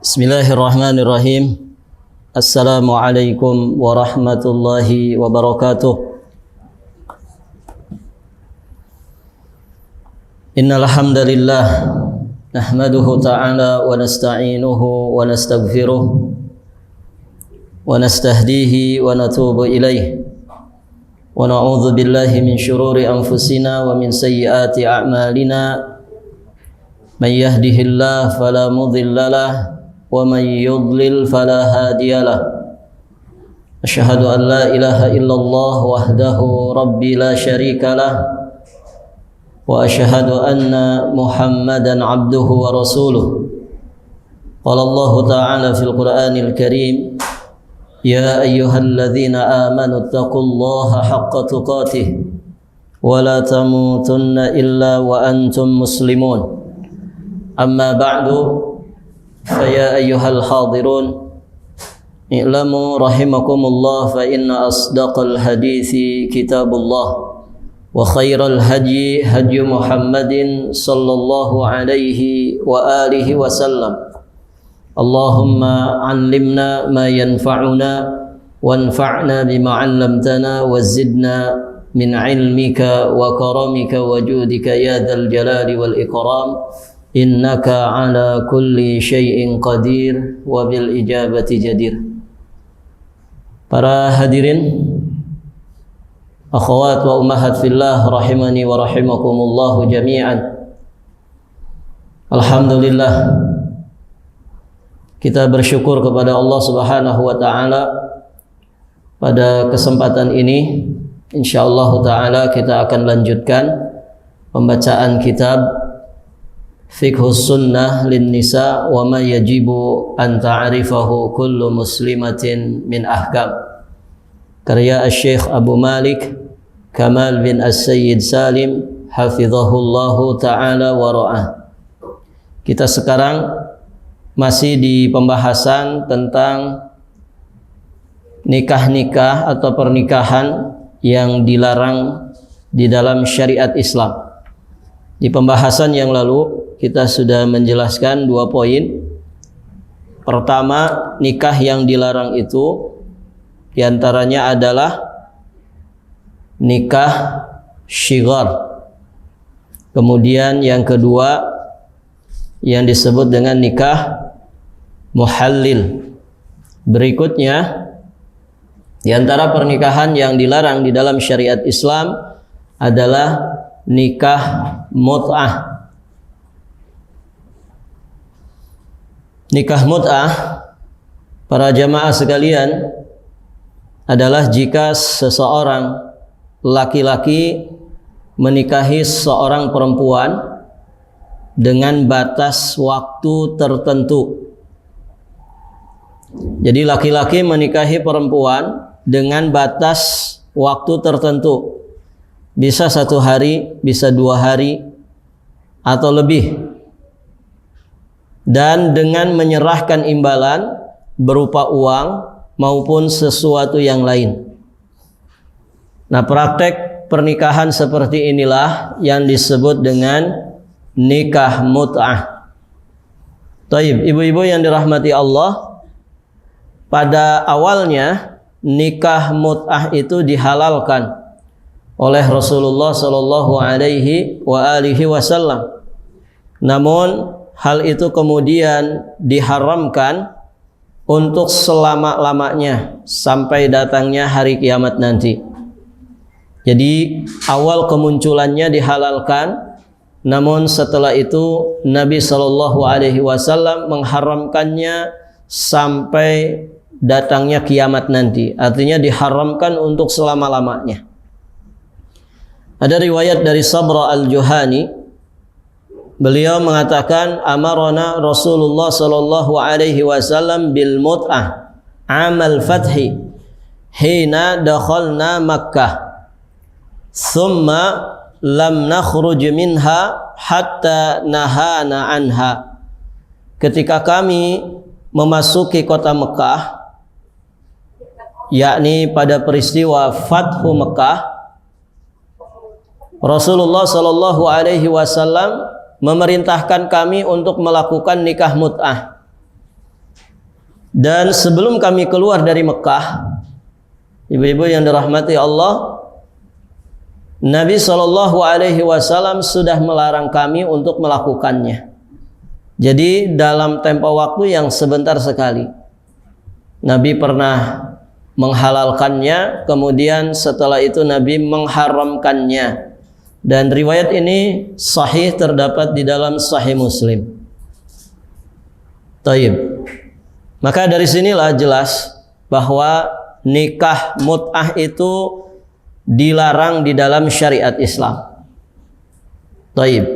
Bismillahirrahmanirrahim. Assalamualaikum warahmatullahi wabarakatuh. Innal hamdalillah nahmaduhu ta'ala wa nasta'inuhu wa nastaghfiruh wa nastahdihi wa natubu ilaih wa na'udzu billahi min syururi anfusina wa min sayyiati a'malina may yahdihillahu fala mudilla lahu wa may yudlil fala hadiya lahu. Asyhadu an la ilaha illallah wahdahu rabbi la syarika lah wa asyhadu anna Muhammadan abduhu wa rasuluh. Qala Allah ta'ala fil Qur'anil Karim, ya ayyuhalladzina amanu taqullaha haqqa tuqatih wa la tamutunna illa wa antum muslimun. Amma ba'du, فيا أيها الحاضرون اعلموا رحمكم الله فإن أصدق الحديث كتاب الله وخير الهدي هدي محمد صلى الله عليه وآله وسلم. اللهم علمنا ما ينفعنا وانفعنا بما علمتنا وزدنا من علمك وكرمك وجودك يا ذا الجلال والإكرام innaka ala kulli syai'in qadir wa bil ijabati jadir. Para hadirin, akhwat wa ummahat fillah rahimani wa rahimakumullah jami'an. Alhamdulillah, kita bersyukur kepada Allah Subhanahu wa taala pada kesempatan ini. Insyaallah taala kita akan lanjutkan pembacaan kitab Fiqhus Sunnah lin Nisa wa ma yajibu an ta'rifahu kullu muslimatin min ahkam, karya Syekh Abu Malik Kamal bin As-Sayyid Salim hafizahullahu ta'ala wa ra'ah. Kita sekarang masih di pembahasan tentang nikah-nikah atau pernikahan yang dilarang di dalam syariat Islam. Di pembahasan yang lalu kita sudah menjelaskan 2 poin. Pertama, nikah yang dilarang itu diantaranya adalah nikah syighar. Kemudian yang kedua yang disebut dengan nikah muhallil. Berikutnya, di antara pernikahan yang dilarang di dalam syariat Islam adalah nikah mut'ah. Nikah mut'ah, para jamaah sekalian, adalah jika seseorang laki-laki menikahi seorang perempuan dengan batas waktu tertentu. Jadi laki-laki menikahi perempuan dengan batas waktu tertentu. Bisa 1 hari, bisa 2 hari, atau lebih. Dan dengan menyerahkan imbalan berupa uang maupun sesuatu yang lain. Nah, praktek pernikahan seperti inilah yang disebut dengan nikah mut'ah. Taib, ibu-ibu yang dirahmati Allah, pada awalnya nikah mut'ah itu dihalalkan oleh Rasulullah sallallahu alaihi wasallam. Namun hal itu kemudian diharamkan untuk selama-lamanya sampai datangnya hari kiamat nanti. Jadi awal kemunculannya dihalalkan, namun setelah itu Nabi sallallahu alaihi wasallam mengharamkannya sampai datangnya kiamat nanti. Artinya diharamkan untuk selama-lamanya. Ada riwayat dari Sabra al-Juhani, beliau mengatakan, amarona Rasulullah sallallahu alaihi wasallam bil mut'ah amal fathi hina dakhalna Makkah thumma lam nakhruj minha hatta nahana anha. Ketika kami memasuki kota Mekah, yakni pada peristiwa Fathu Mekah, Rasulullah sallallahu alaihi wasallam memerintahkan kami untuk melakukan nikah mut'ah. Dan sebelum kami keluar dari Mekah, ibu-ibu yang dirahmati Allah, Nabi SAW sudah melarang kami untuk melakukannya. Jadi dalam tempo waktu yang sebentar sekali, Nabi pernah menghalalkannya, kemudian setelah itu Nabi mengharamkannya. Dan riwayat ini sahih, terdapat di dalam Sahih Muslim. Taib. Maka dari sinilah jelas bahwa nikah mut'ah itu dilarang di dalam syariat Islam. Taib.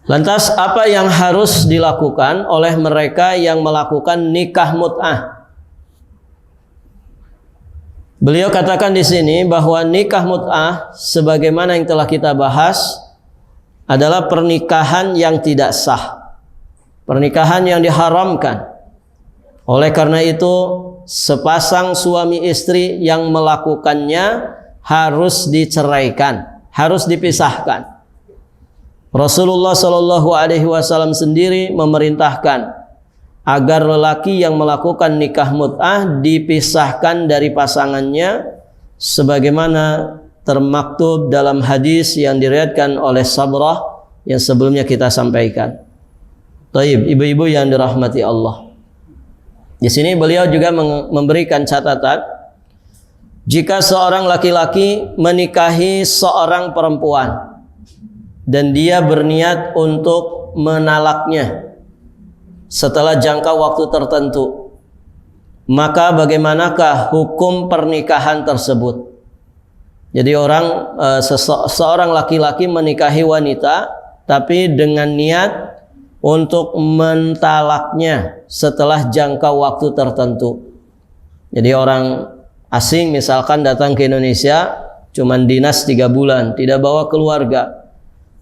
Lantas apa yang harus dilakukan oleh mereka yang melakukan nikah mut'ah? Beliau katakan di sini bahwa nikah mut'ah sebagaimana yang telah kita bahas adalah pernikahan yang tidak sah. Pernikahan yang diharamkan. Oleh karena itu, sepasang suami istri yang melakukannya harus diceraikan, harus dipisahkan. Rasulullah SAW sendiri memerintahkan agar lelaki yang melakukan nikah mut'ah dipisahkan dari pasangannya, sebagaimana termaktub dalam hadis yang diriwayatkan oleh Sabrah yang sebelumnya kita sampaikan. Taib, ibu-ibu yang dirahmati Allah. Di sini beliau juga memberikan catatan, jika seorang laki-laki menikahi seorang perempuan dan dia berniat untuk menalaknya setelah jangka waktu tertentu, maka bagaimanakah hukum pernikahan tersebut? Jadi seorang laki-laki menikahi wanita tapi dengan niat untuk mentalaknya setelah jangka waktu tertentu. Jadi orang asing misalkan datang ke Indonesia cuman dinas 3 bulan, tidak bawa keluarga,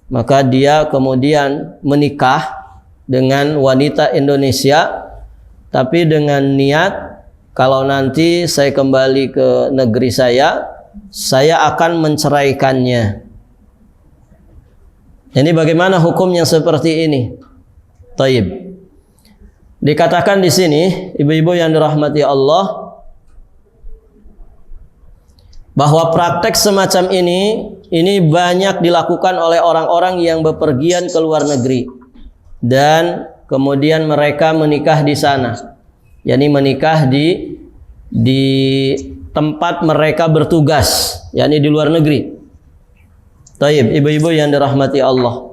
maka dia kemudian menikah dengan wanita Indonesia tapi dengan niat kalau nanti saya kembali ke negeri saya akan menceraikannya. Ini bagaimana hukumnya seperti ini? Taib. Dikatakan di sini, ibu-ibu yang dirahmati Allah, bahwa praktek semacam ini banyak dilakukan oleh orang-orang yang bepergian ke luar negeri dan kemudian mereka menikah di sana. yakni menikah di tempat mereka bertugas, yakni di luar negeri. Taib, ibu-ibu yang dirahmati Allah.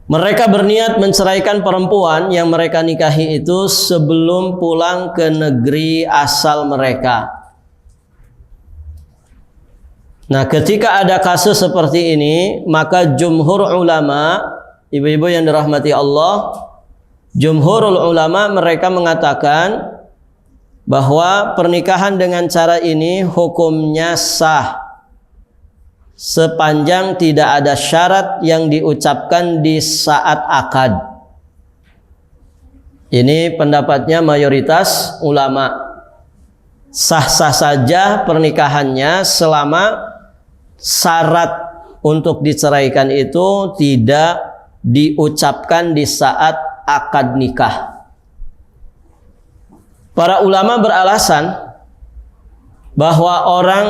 Mereka berniat menceraikan perempuan yang mereka nikahi itu sebelum pulang ke negeri asal mereka. Nah, ketika ada kasus seperti ini, maka jumhur ulama, ibu-ibu yang dirahmati Allah, jumhurul ulama mereka mengatakan bahwa pernikahan dengan cara ini hukumnya sah sepanjang tidak ada syarat yang diucapkan di saat akad. Ini pendapatnya mayoritas ulama. Sah-sah saja pernikahannya selama syarat untuk diceraikan itu tidak diucapkan di saat akad nikah. Para ulama beralasan bahwa orang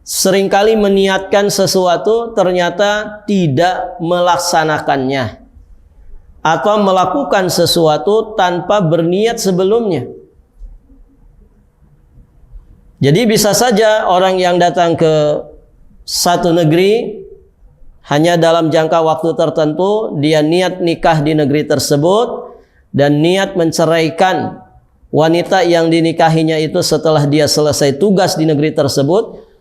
seringkali meniatkan sesuatu ternyata tidak melaksanakannya, atau melakukan sesuatu tanpa berniat sebelumnya. Jadi bisa saja orang yang datang ke satu negeri hanya dalam jangka waktu tertentu dia niat nikah di negeri tersebut dan niat menceraikan wanita yang dinikahinya itu setelah dia selesai tugas di negeri tersebut.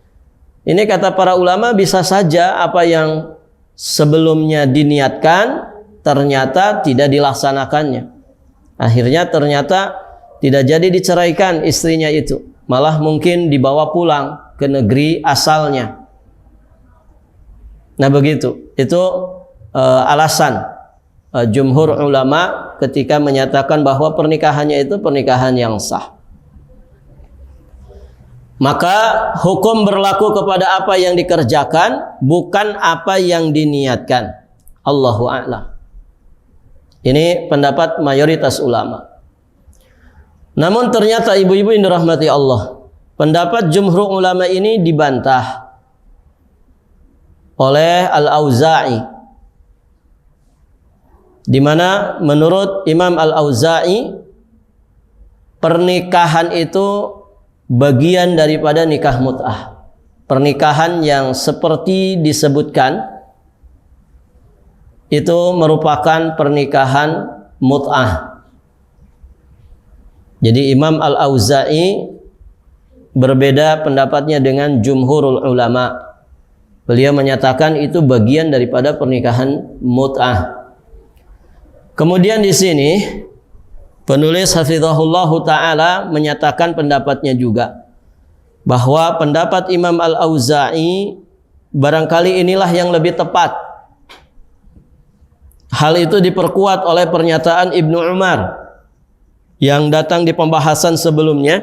Ini kata para ulama bisa saja apa yang sebelumnya diniatkan ternyata tidak dilaksanakannya. Akhirnya ternyata tidak jadi diceraikan istrinya itu, malah mungkin dibawa pulang ke negeri asalnya. Nah begitu, itu alasan jumhur ulama ketika menyatakan bahwa pernikahannya itu pernikahan yang sah. Maka hukum berlaku kepada apa yang dikerjakan, bukan apa yang diniatkan. Allahu a'lam. Ini pendapat mayoritas ulama. Namun ternyata ibu-ibu yang dirahmati Allah, pendapat jumhur ulama ini dibantah oleh Al-Auza'i, di mana menurut Imam Al-Auza'i pernikahan itu bagian daripada nikah mut'ah. Pernikahan yang seperti disebutkan itu merupakan pernikahan mut'ah. Jadi Imam Al-Auza'i berbeda pendapatnya dengan jumhurul ulama. Beliau menyatakan itu bagian daripada pernikahan mut'ah. Kemudian di sini penulis hafizahullahu ta'ala menyatakan pendapatnya juga, bahwa pendapat Imam Al-Auza'i barangkali inilah yang lebih tepat. Hal itu diperkuat oleh pernyataan Ibnu Umar yang datang di pembahasan sebelumnya,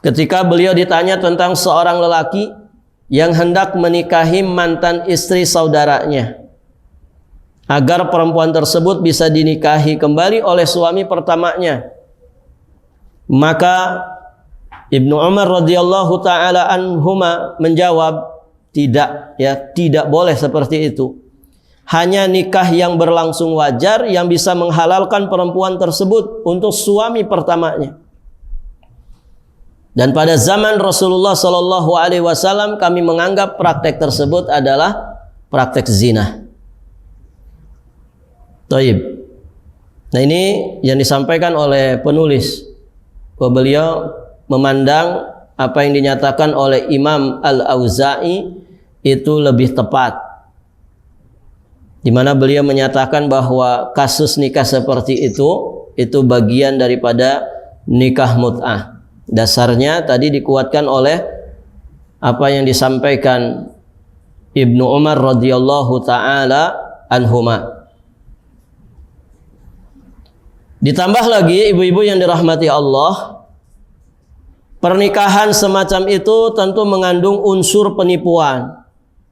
ketika beliau ditanya tentang seorang lelaki yang hendak menikahi mantan istri saudaranya, agar perempuan tersebut bisa dinikahi kembali oleh suami pertamanya. Maka Ibnu Umar radhiyallahu taala anhuma menjawab, tidak, ya, tidak boleh seperti itu. Hanya nikah yang berlangsung wajar yang bisa menghalalkan perempuan tersebut untuk suami pertamanya. Dan pada zaman Rasulullah Shallallahu Alaihi Wasallam kami menganggap praktek tersebut adalah praktek zina. Taib. Nah, ini yang disampaikan oleh penulis, bahwa beliau memandang apa yang dinyatakan oleh Imam Al-Auza'i itu lebih tepat, di mana beliau menyatakan bahwa kasus nikah seperti itu bagian daripada nikah mut'ah. Dasarnya tadi dikuatkan oleh apa yang disampaikan Ibnu Umar radhiyallahu taala anhuma. Ditambah lagi ibu-ibu yang dirahmati Allah, pernikahan semacam itu tentu mengandung unsur penipuan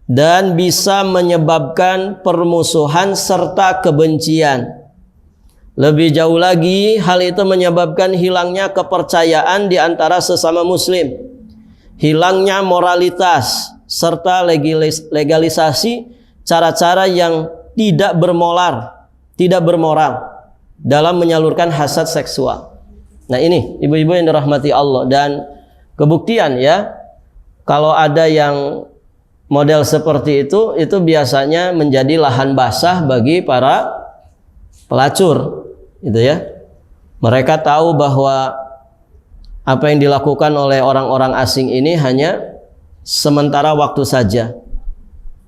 dan bisa menyebabkan permusuhan serta kebencian. Lebih jauh lagi, hal itu menyebabkan hilangnya kepercayaan di antara sesama muslim, hilangnya moralitas, serta legalisasi cara-cara yang tidak bermoral dalam menyalurkan hasad seksual. Nah, ini ibu-ibu yang dirahmati Allah, dan kebuktian ya, kalau ada yang model seperti itu biasanya menjadi lahan basah bagi para pelacur, gitu ya. Mereka tahu bahwa apa yang dilakukan oleh orang-orang asing ini hanya sementara waktu saja,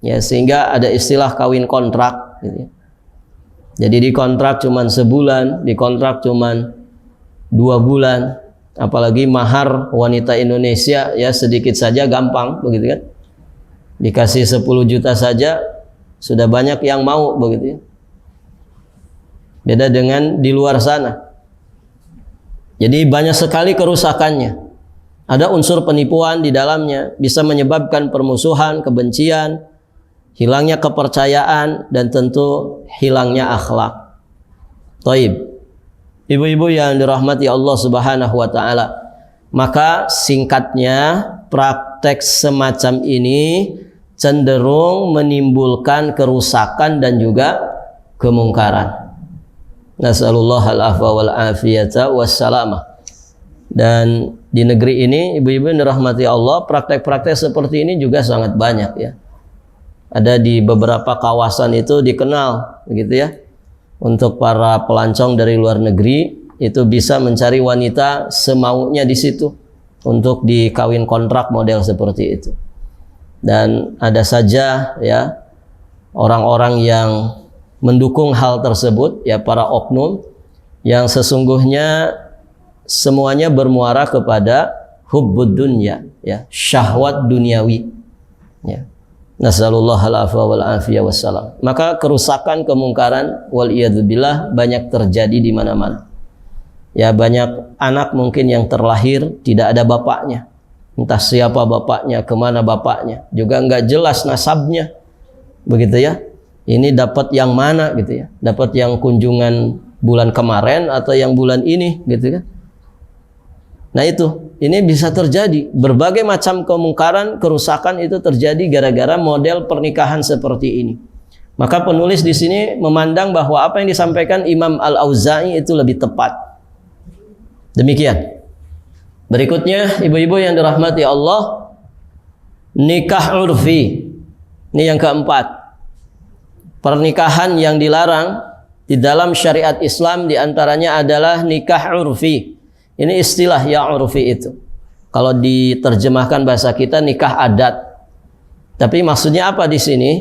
ya, sehingga ada istilah kawin kontrak, gitu ya. Jadi dikontrak cuman sebulan, dikontrak cuman 2 bulan, apalagi mahar wanita Indonesia ya sedikit saja gampang, begitu kan? Dikasih 10 juta saja sudah banyak yang mau, begitu ya. Beda dengan di luar sana. Jadi banyak sekali kerusakannya. Ada unsur penipuan di dalamnya, bisa menyebabkan permusuhan, kebencian, hilangnya kepercayaan, dan tentu hilangnya akhlak. Taib. Ibu-ibu yang dirahmati Allah Subhanahu wa taala, maka singkatnya praktek semacam ini cenderung menimbulkan kerusakan dan juga kemungkaran. Nasallallahu al-afwa wal afiyata wassalamah. Dan di negeri ini ibu-ibu yang dirahmati Allah, praktek-praktek seperti ini juga sangat banyak ya. Ada di beberapa kawasan itu dikenal, begitu ya. Untuk para pelancong dari luar negeri itu bisa mencari wanita semaunya di situ untuk dikawin kontrak model seperti itu. Dan ada saja ya orang-orang yang mendukung hal tersebut, ya, para oknum yang sesungguhnya semuanya bermuara kepada hubbud dunya, ya, syahwat duniawi, ya. Nasallallahu al-afwa wal afiyah wassalam. Maka kerusakan, kemungkaran wal iyadzubillah banyak terjadi di mana-mana. Ya, banyak anak mungkin yang terlahir tidak ada bapaknya. Entah siapa bapaknya, kemana bapaknya, juga enggak jelas nasabnya, begitu ya. ini dapat yang mana gitu ya, dapat yang kunjungan bulan kemarin atau yang bulan ini gitu kan. Nah itu, ini bisa terjadi berbagai macam kemungkaran, kerusakan itu terjadi gara-gara model pernikahan seperti ini. Maka penulis di sini memandang bahwa apa yang disampaikan Imam Al-Auza'i itu lebih tepat. Demikian. Berikutnya, ibu-ibu yang dirahmati Allah, nikah urfi. Ini yang keempat. Pernikahan yang dilarang di dalam syariat Islam diantaranya adalah nikah urfi. Ini istilah ya urfi itu. Kalau diterjemahkan bahasa kita nikah adat. Tapi maksudnya apa di sini?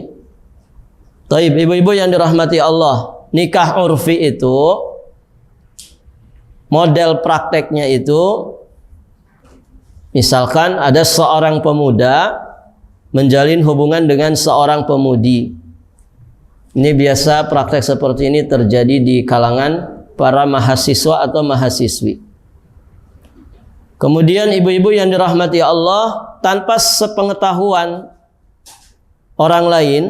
Taib, ibu-ibu yang dirahmati Allah, nikah urfi itu model prakteknya itu, misalkan ada seorang pemuda menjalin hubungan dengan seorang pemudi. Ini biasa praktek seperti ini terjadi di kalangan para mahasiswa atau mahasiswi. Kemudian ibu-ibu yang dirahmati Allah, tanpa sepengetahuan orang lain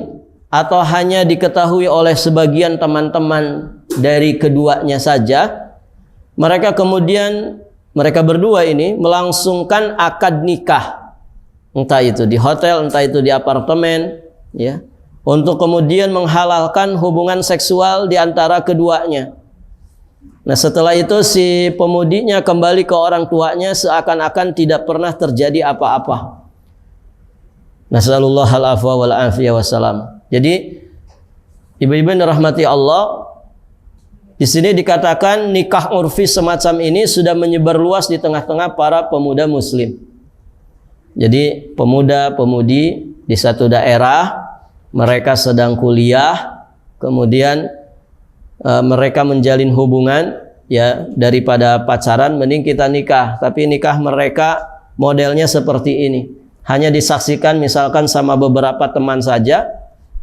atau hanya diketahui oleh sebagian teman-teman dari keduanya saja, mereka berdua ini melangsungkan akad nikah. Entah itu di hotel, entah itu di apartemen, ya. Untuk kemudian menghalalkan hubungan seksual di antara keduanya. Nah setelah itu si pemudinya kembali ke orang tuanya seakan-akan tidak pernah terjadi apa-apa. Nasallallahu al-afwa wal afiyah wassalam. Jadi ibu-ibu yang dirahmati Allah, di sini dikatakan nikah urfi semacam ini sudah menyebar luas di tengah-tengah para pemuda muslim. Jadi pemuda-pemudi di satu daerah, mereka sedang kuliah, kemudian mereka menjalin hubungan, ya daripada pacaran mending kita nikah. Tapi nikah mereka modelnya seperti ini, hanya disaksikan misalkan sama beberapa teman saja,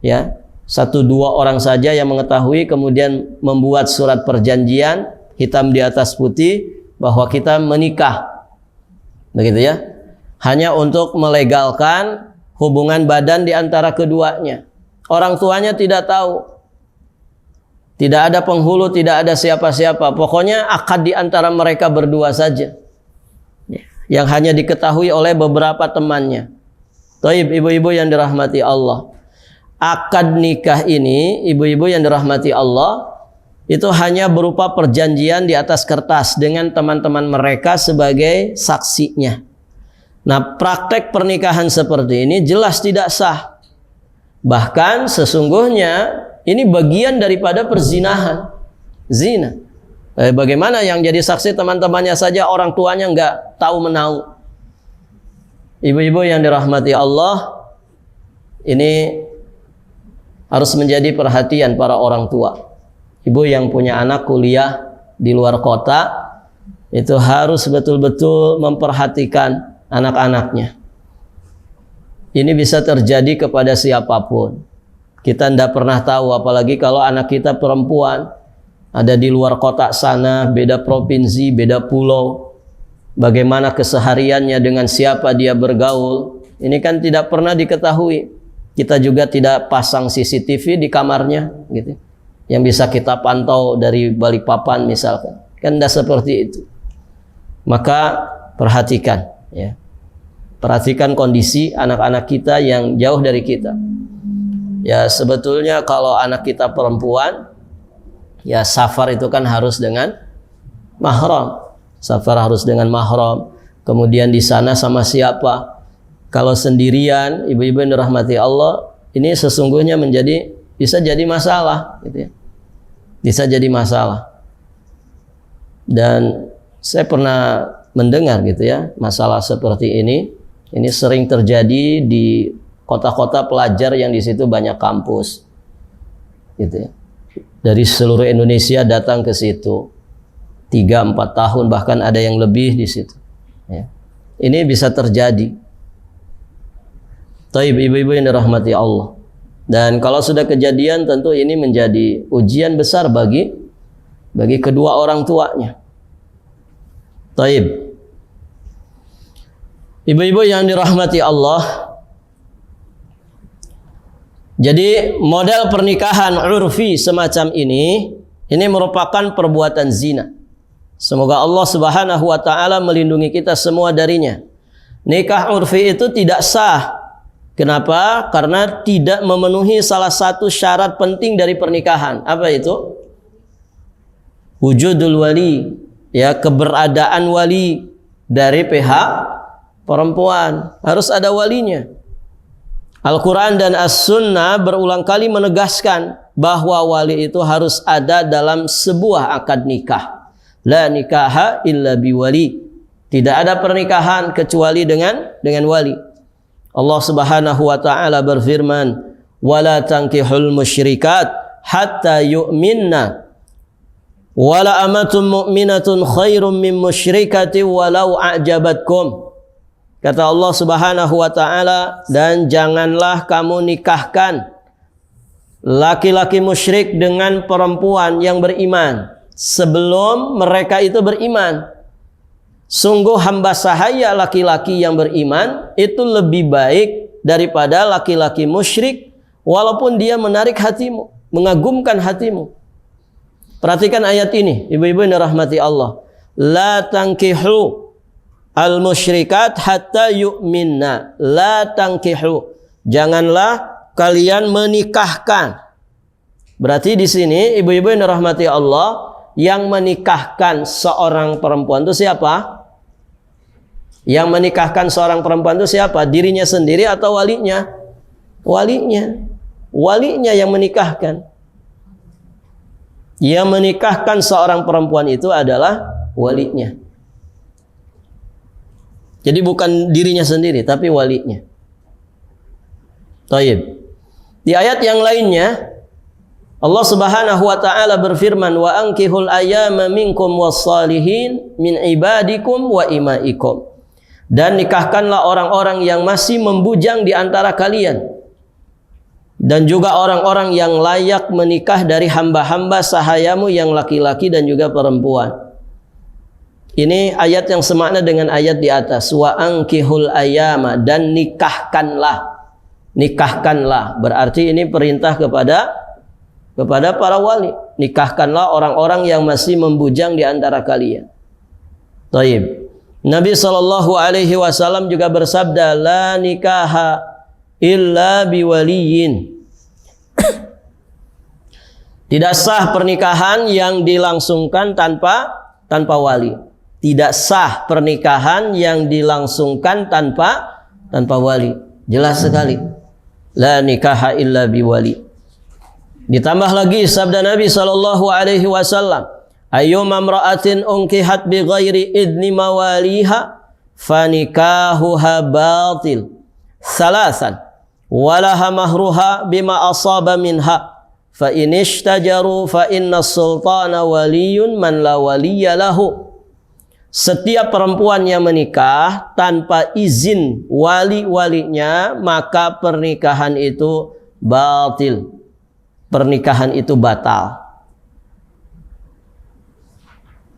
ya 1-2 orang saja yang mengetahui, kemudian membuat surat perjanjian hitam di atas putih bahwa kita menikah, begitu ya, hanya untuk melegalkan hubungan badan di antara keduanya. Orang tuanya tidak tahu. Tidak ada penghulu, tidak ada siapa-siapa. Pokoknya akad di antara mereka berdua saja. Yang hanya diketahui oleh beberapa temannya. Taib, ibu-ibu yang dirahmati Allah. Akad nikah ini, ibu-ibu yang dirahmati Allah, itu hanya berupa perjanjian di atas kertas dengan teman-teman mereka sebagai saksinya. Nah, praktek pernikahan seperti ini jelas tidak sah. Bahkan sesungguhnya ini bagian daripada perzinahan, zina. Bagaimana yang jadi saksi teman-temannya saja, orang tuanya nggak tahu menahu. Ibu-ibu yang dirahmati Allah, ini harus menjadi perhatian para orang tua. Ibu yang punya anak kuliah di luar kota, itu harus betul-betul memperhatikan anak-anaknya. Ini bisa terjadi kepada siapapun. Kita tidak pernah tahu, apalagi kalau anak kita perempuan, ada di luar kota sana, beda provinsi, beda pulau. Bagaimana kesehariannya, dengan siapa dia bergaul, ini kan tidak pernah diketahui. Kita juga tidak pasang CCTV di kamarnya, gitu, yang bisa kita pantau dari Balikpapan misalkan. Kan tidak seperti itu. Maka perhatikan, ya. Perhatikan kondisi anak-anak kita yang jauh dari kita. Ya sebetulnya kalau anak kita perempuan, ya safar itu kan harus dengan mahram. Safar harus dengan mahram. Kemudian di sana sama siapa? Kalau sendirian, ibu-ibu yang dirahmati Allah, ini sesungguhnya bisa jadi masalah, gitu ya. Bisa jadi masalah. Dan saya pernah mendengar gitu ya, masalah seperti ini. Ini sering terjadi di kota-kota pelajar yang di situ banyak kampus, gitu ya. Dari seluruh Indonesia datang ke situ, 3-4 tahun bahkan ada yang lebih di situ. Ya. Ini bisa terjadi. Taib, ibu-ibu yang dirahmati Allah. Dan kalau sudah kejadian, tentu ini menjadi ujian besar bagi kedua orang tuanya. Taib. Ibu-ibu yang dirahmati Allah, Jadi model pernikahan urfi semacam ini merupakan perbuatan zina. Semoga Allah Subhanahu wa taala melindungi kita semua darinya. Nikah urfi itu tidak sah. Kenapa? Karena tidak memenuhi salah satu syarat penting dari pernikahan. Apa itu? Wujudul wali, ya, keberadaan wali dari pihak perempuan. Harus ada walinya. Al-Quran dan As-Sunnah berulang kali menegaskan bahwa wali itu harus ada dalam sebuah akad nikah. La nikaha illa biwali. Tidak ada pernikahan kecuali dengan wali. Allah Subhanahu wa taala berfirman, "Wala tankihul musyrikat hatta yu'minna. Wala amatun mu'minatun khairum min musyrikati walau a'jabatkum." Kata Allah Subhanahu wa taala, dan janganlah kamu nikahkan laki-laki musyrik dengan perempuan yang beriman sebelum mereka itu beriman. Sungguh hamba sahaya laki-laki yang beriman itu lebih baik daripada laki-laki musyrik walaupun dia menarik hatimu, mengagumkan hatimu. Perhatikan ayat ini, ibu-ibu yang dirahmati Allah. La tankihu al-musyrikat hatta yu'minna. La tankihu. Janganlah kalian menikahkan. Berarti di sini ibu-ibu yang dirahmati Allah, yang menikahkan seorang perempuan itu siapa? Yang menikahkan seorang perempuan itu siapa? Dirinya sendiri atau walinya? Walinya. Walinya yang menikahkan. Yang menikahkan seorang perempuan itu adalah walinya. Jadi bukan dirinya sendiri, tapi walinya. Taib. Di ayat yang lainnya, Allah Subhanahu wa taala berfirman, "Wa ankihul ayyama minkum wassalihin min ibadikum wa imaikum." Dan nikahkanlah orang-orang yang masih membujang di antara kalian, dan juga orang-orang yang layak menikah dari hamba-hamba sahayamu yang laki-laki dan juga perempuan. Ini ayat yang semakna dengan ayat di atas. Wa ankihul ayyama, dan nikahkanlah. Nikahkanlah berarti ini perintah kepada para wali. Nikahkanlah orang-orang yang masih membujang di antara kalian. Taib. Nabi SAW juga bersabda, la nikaha illa biwaliyin. Tidak sah pernikahan yang dilangsungkan tanpa wali. Tidak sah pernikahan yang dilangsungkan tanpa wali. Jelas sekali. La nikaha illa biwali. Ditambah lagi sabda Nabi SAW, ayyuma imra'atin unkihat bi ghairi idni mawaliha fanikahuha batil salasan walaha mahruha bima asaba minha fa in ishtajaru fa inna sultana waliyun man la waliya lahu. Setiap perempuan yang menikah tanpa izin wali-walinya, maka pernikahan itu batil. Pernikahan itu batal.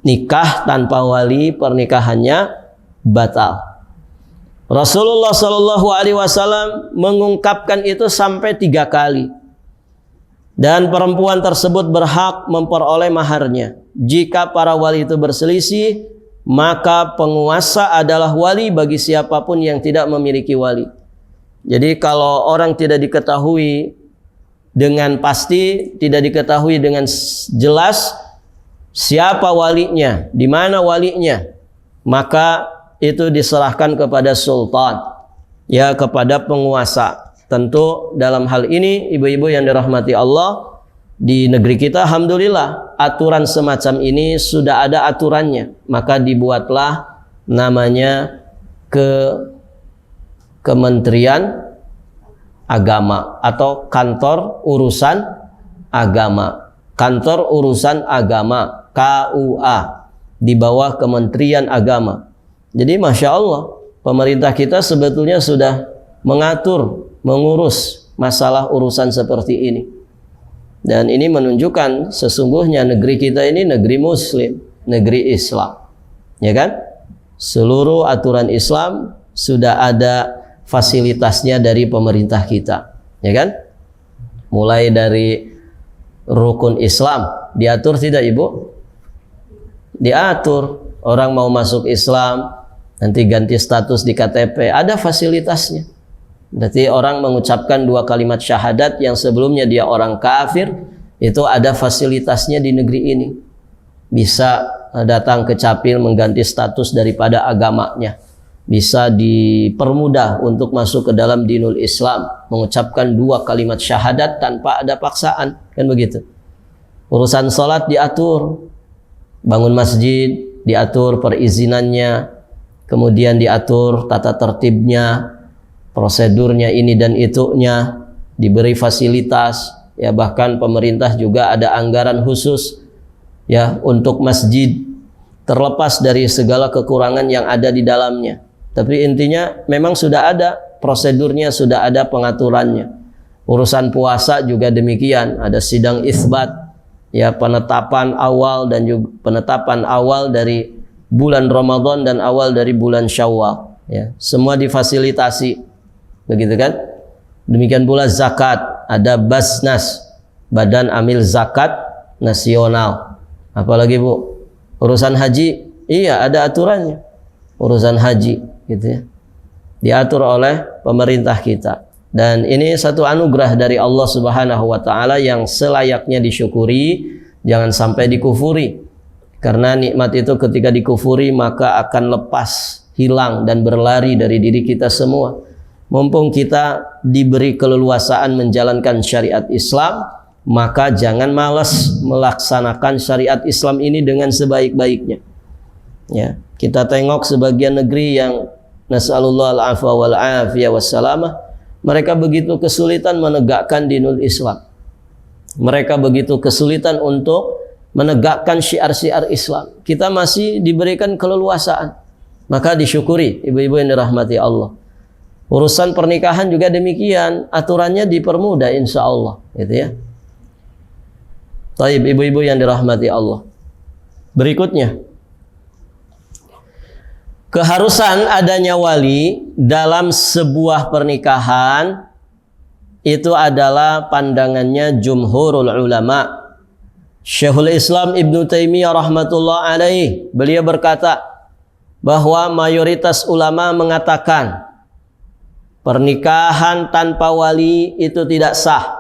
Nikah tanpa wali, pernikahannya batal. Rasulullah SAW mengungkapkan itu sampai 3 kali. Dan perempuan tersebut berhak memperoleh maharnya. Jika para wali itu berselisih, maka penguasa adalah wali bagi siapapun yang tidak memiliki wali. Jadi kalau orang tidak diketahui dengan pasti, tidak diketahui dengan jelas siapa walinya, di mana walinya, maka itu diserahkan kepada sultan, ya, kepada penguasa. Tentu dalam hal ini ibu-ibu yang dirahmati Allah, di negeri kita alhamdulillah aturan semacam ini sudah ada aturannya. Maka dibuatlah namanya Kementerian Agama atau Kantor Urusan Agama. Kantor Urusan Agama, KUA, di bawah Kementerian Agama. Jadi Masya Allah, pemerintah kita sebetulnya sudah mengatur, mengurus masalah urusan seperti ini. Dan ini menunjukkan sesungguhnya negeri kita ini negeri Muslim, negeri Islam, ya kan? Seluruh aturan Islam sudah ada fasilitasnya dari pemerintah kita, ya kan? mulai dari rukun Islam diatur tidak Ibu? Diatur. Orang mau masuk Islam, nanti ganti status di KTP, ada fasilitasnya. Berarti orang mengucapkan 2 kalimat syahadat yang sebelumnya dia orang kafir, itu ada fasilitasnya di negeri ini. Bisa datang ke Capil mengganti status daripada agamanya. Bisa dipermudah untuk masuk ke dalam dinul Islam, mengucapkan 2 kalimat syahadat tanpa ada paksaan, kan begitu. Urusan sholat diatur, bangun masjid diatur perizinannya, kemudian diatur tata tertibnya, prosedurnya ini dan itunya, diberi fasilitas, ya bahkan pemerintah juga ada anggaran khusus ya untuk masjid, terlepas dari segala kekurangan yang ada di dalamnya. Tapi intinya memang sudah ada prosedurnya, sudah ada pengaturannya. Urusan puasa juga demikian, ada sidang isbat, ya penetapan awal dan juga penetapan awal dari bulan Ramadan dan awal dari bulan Syawal, ya semua difasilitasi, begitu kan? Demikian pula zakat, ada Basnas, Badan Amil Zakat Nasional. Apalagi Bu, urusan haji, iya ada aturannya. Urusan haji, gitu ya, diatur oleh pemerintah kita. Dan ini satu anugerah dari Allah Subhanahu wa taala yang selayaknya disyukuri, jangan sampai dikufuri. Karena nikmat itu ketika dikufuri maka akan lepas, hilang dan berlari dari diri kita semua. Mumpung kita diberi keleluasaan menjalankan syariat Islam, maka jangan malas melaksanakan syariat Islam ini dengan sebaik-baiknya. Ya, kita tengok sebagian negeri yang nasallallahu al-afwa wal afiyah wassalamah, mereka begitu kesulitan menegakkan dinul Islam. Mereka begitu kesulitan untuk menegakkan syiar-syiar Islam. Kita masih diberikan keleluasaan. Maka disyukuri ibu-ibu yang dirahmati Allah. Urusan pernikahan juga demikian, aturannya dipermudah insya Allah, gitu ya. Taib ibu-ibu yang dirahmati Allah. Berikutnya, keharusan adanya wali dalam sebuah pernikahan itu adalah pandangannya jumhurul ulama. Syekhul Islam Ibnu Taimiyah rahmatullah alaih, beliau berkata bahwa mayoritas ulama mengatakan pernikahan tanpa wali itu tidak sah.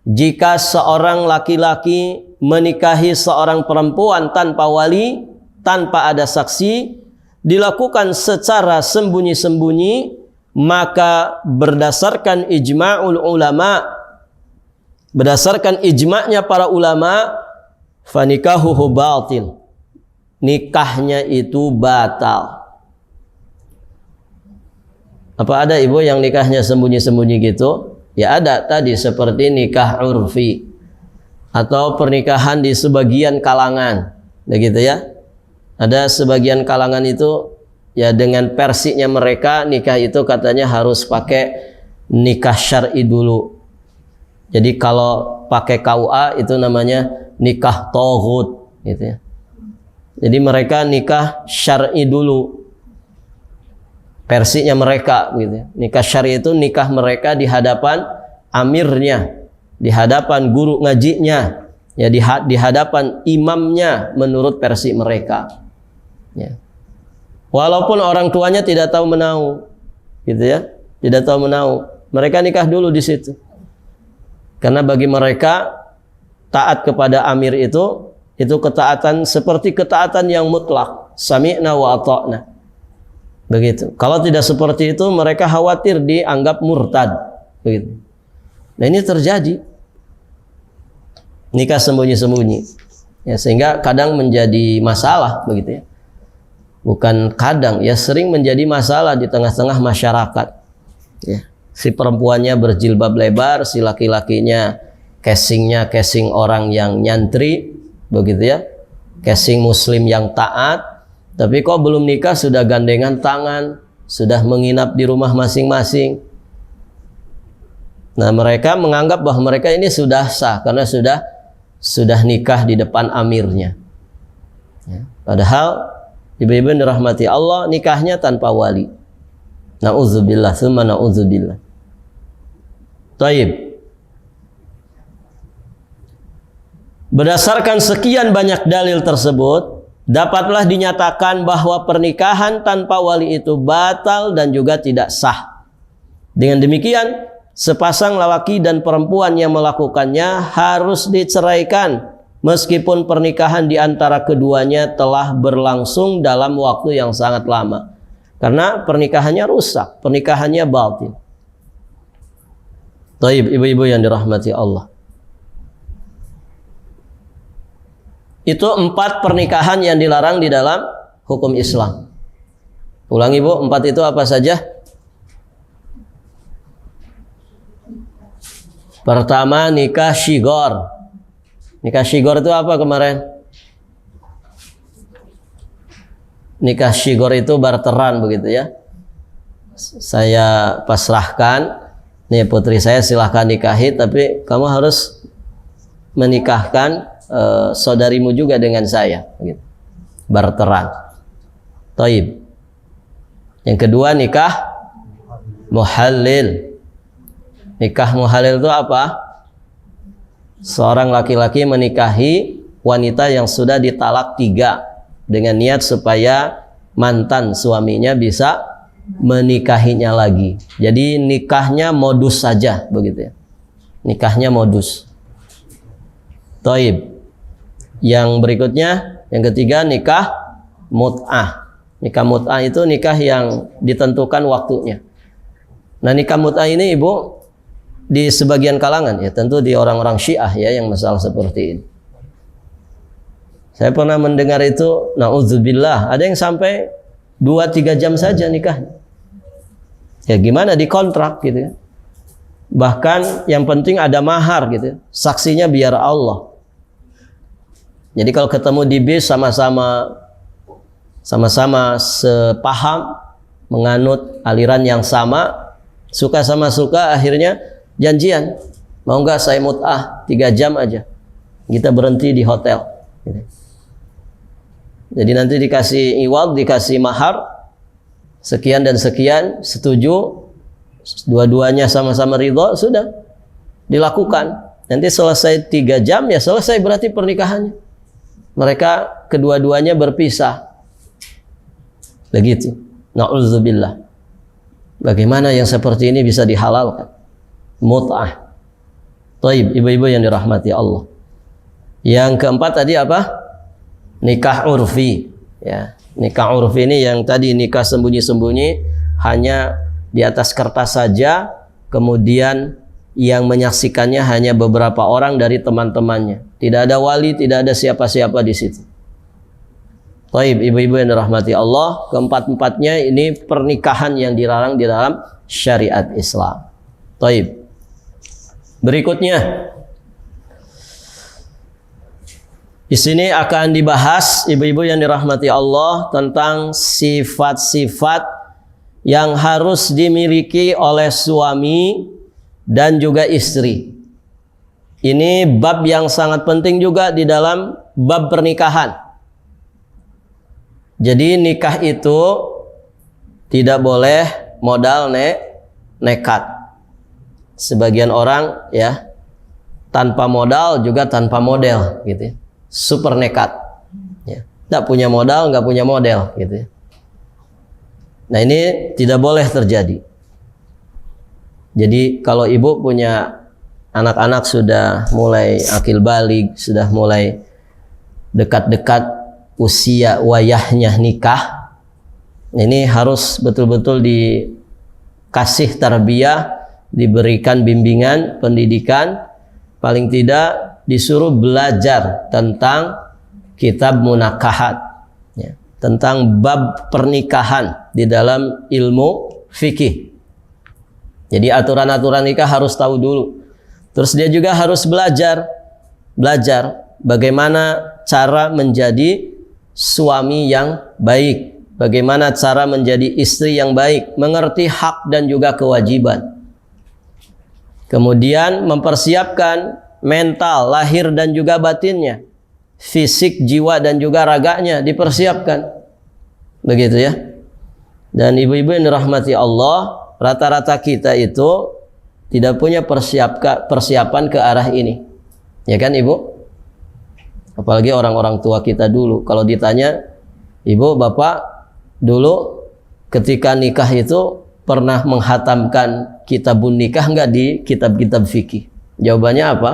Jika seorang laki-laki menikahi seorang perempuan tanpa wali, tanpa ada saksi, dilakukan secara sembunyi-sembunyi, maka berdasarkan ijma'ul ulama, berdasarkan ijma'nya para ulama, fanikahuhu batil, nikahnya itu batal. Apa ada ibu yang nikahnya sembunyi-sembunyi gitu? Ya ada tadi, seperti nikah urfi atau pernikahan di sebagian kalangan, begitu ya. Ada sebagian kalangan itu ya dengan versinya mereka nikah itu katanya harus pakai nikah syar'i dulu. Jadi kalau pakai KUA itu namanya nikah toghut, gitu ya. Jadi mereka nikah syar'i dulu. Versinya mereka, gitu ya. Nikah syar'i itu nikah mereka di hadapan amirnya, di hadapan guru ngajinya, ya di hadapan imamnya menurut versi mereka. Ya. Walaupun orang tuanya tidak tahu menahu, gitu ya, tidak tahu menahu, mereka nikah dulu di situ. Karena bagi mereka taat kepada amir itu ketaatan seperti ketaatan yang mutlak, sami'na wa ata'na. Begitu. Kalau tidak seperti itu mereka khawatir dianggap murtad, begitu. Nah ini terjadi nikah sembunyi-sembunyi, ya, sehingga kadang menjadi masalah, begitu ya. Bukan kadang, ya sering menjadi masalah di tengah-tengah masyarakat. Ya. Si perempuannya berjilbab lebar, si laki-lakinya casingnya casing orang yang nyantri, begitu ya, casing muslim yang taat. Tapi kok belum nikah sudah gandengan tangan, sudah menginap di rumah masing-masing. Nah mereka menganggap bahwa mereka ini sudah sah karena sudah nikah di depan amirnya. Ya. Padahal ibu-ibu yang dirahmati Allah, nikahnya tanpa wali. Na'udzubillah, summa na'udzubillah. Taib. Berdasarkan sekian banyak dalil tersebut, dapatlah dinyatakan bahwa pernikahan tanpa wali itu batal dan juga tidak sah. Dengan demikian, sepasang lelaki dan perempuan yang melakukannya harus diceraikan meskipun pernikahan di antara keduanya telah berlangsung dalam waktu yang sangat lama. Karena pernikahannya rusak, pernikahannya batil. Taib, ibu-ibu yang dirahmati Allah. Itu 4 pernikahan yang dilarang di dalam hukum Islam. Ulangi Bu, 4 itu apa saja? Pertama, nikah syigor. Nikah syigor itu apa kemarin? Nikah syigor itu barteran begitu ya. Saya pasrahkan, nih putri saya silahkan nikahi, tapi kamu harus menikahkan saudarimu juga dengan saya. Gitu. Barteran. Taib. Yang kedua nikah muhallil. Nikah muhallil itu apa? Seorang laki-laki menikahi wanita yang sudah ditalak 3 dengan niat supaya mantan suaminya bisa menikahinya lagi. Jadi nikahnya modus saja begitu ya. Nikahnya modus. Taib. Yang berikutnya, yang ketiga nikah mut'ah. Nikah mut'ah itu nikah yang ditentukan waktunya. Nah, nikah mut'ah ini Ibu di sebagian kalangan ya, tentu di orang-orang Syiah ya yang masalah seperti ini. Saya pernah mendengar itu, na'udzubillah, ada yang sampai 2-3 jam saja nikah. Ya gimana, dikontrak gitu ya. Bahkan yang penting ada mahar gitu ya. Saksinya biar Allah. Jadi kalau ketemu di bis sama-sama sepaham, menganut aliran yang sama, suka sama suka, akhirnya janjian. Mau nggak saya mut'ah 3 jam aja. Kita berhenti di hotel. Gitu. Jadi nanti dikasih iwad, dikasih mahar sekian dan sekian, setuju, dua-duanya sama-sama ridho, sudah dilakukan. Nanti selesai 3 jam ya selesai berarti pernikahannya. Mereka kedua-duanya berpisah. Begitu. Na'udzubillah. Bagaimana yang seperti ini bisa dihalalkan? Mut'ah. Taib, ibu-ibu yang dirahmati Allah. Yang keempat tadi apa? Nikah urfi, ya. Nikah urfi ini yang tadi nikah sembunyi-sembunyi, hanya di atas kertas saja, kemudian yang menyaksikannya hanya beberapa orang dari teman-temannya. Tidak ada wali, tidak ada siapa-siapa di situ. Taib, ibu-ibu yang dirahmati Allah, keempat-empatnya ini pernikahan yang dilarang di dalam syariat Islam. Taib. Berikutnya, di sini akan dibahas ibu-ibu yang dirahmati Allah tentang sifat-sifat yang harus dimiliki oleh suami dan juga istri. Ini bab yang sangat penting juga di dalam bab pernikahan. Jadi nikah itu tidak boleh modal nekat. Sebagian orang ya tanpa modal juga tanpa model gitu ya. Super nekat, ya. Nggak punya modal, nggak punya model, gitu. Nah ini tidak boleh terjadi. Jadi kalau ibu punya anak-anak sudah mulai akil balik, sudah mulai dekat-dekat usia wayahnya nikah, ini harus betul-betul dikasih tarbiyah, diberikan bimbingan, pendidikan, paling tidak disuruh belajar tentang kitab munakahat, ya, tentang bab pernikahan di dalam ilmu fikih. Jadi aturan-aturan nikah harus tahu dulu. Terus dia juga harus belajar bagaimana cara menjadi suami yang baik, bagaimana cara menjadi istri yang baik, mengerti hak dan juga kewajiban. Kemudian mempersiapkan mental, lahir dan juga batinnya, fisik, jiwa dan juga raganya dipersiapkan. Begitu ya. Dan ibu-ibu yang dirahmati Allah, rata-rata kita itu tidak punya persiapan ke arah ini. Ya kan Ibu? Apalagi orang-orang tua kita dulu. Kalau ditanya, ibu, bapak, dulu ketika nikah itu pernah menghatamkan kitabun nikah enggak di kitab-kitab fikih? Jawabannya apa?